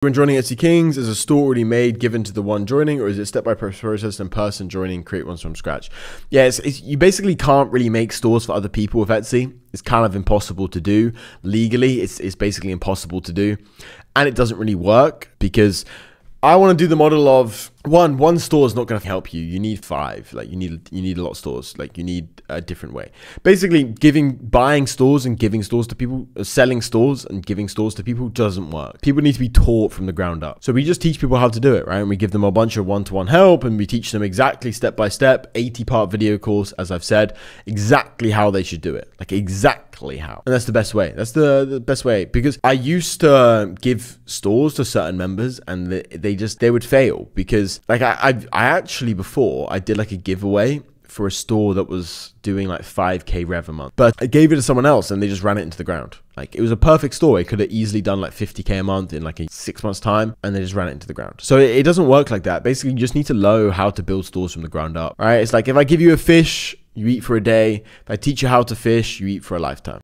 When joining Etsy Kings, is a store already made given to the one joining, or is it step-by-step process and person joining, create ones from scratch? Yeah, you basically can't really make stores for other people with Etsy. It's kind of impossible to do. Legally, it's basically impossible to do. And it doesn't really work because I want to do the model of one store is not going to help you. You need 5. Like you need a lot of stores. Like you need a different way. Basically, buying stores and giving stores to people, selling stores and giving stores to people doesn't work. People need to be taught from the ground up. So we just teach people how to do it, right? And we give them a bunch of one-to-one help, and we teach them exactly step by step, 80-part video course, as I've said, exactly how they should do it. Like exactly how. And that's the best way. That's the best way, because I used to give stores to certain members and they would fail because like I actually before I did like a giveaway for a store that was doing like 5k rev a month, but I gave it to someone else and they just ran it into the ground. Like it was a perfect store. It could have easily done like 50k a month in like a 6 months time, and they just ran it into the ground. So it doesn't work like that. Basically, you just need to know how to build stores from the ground up. All right, it's like if I give you a fish, you eat for a day. If I teach you how to fish, you eat for a lifetime.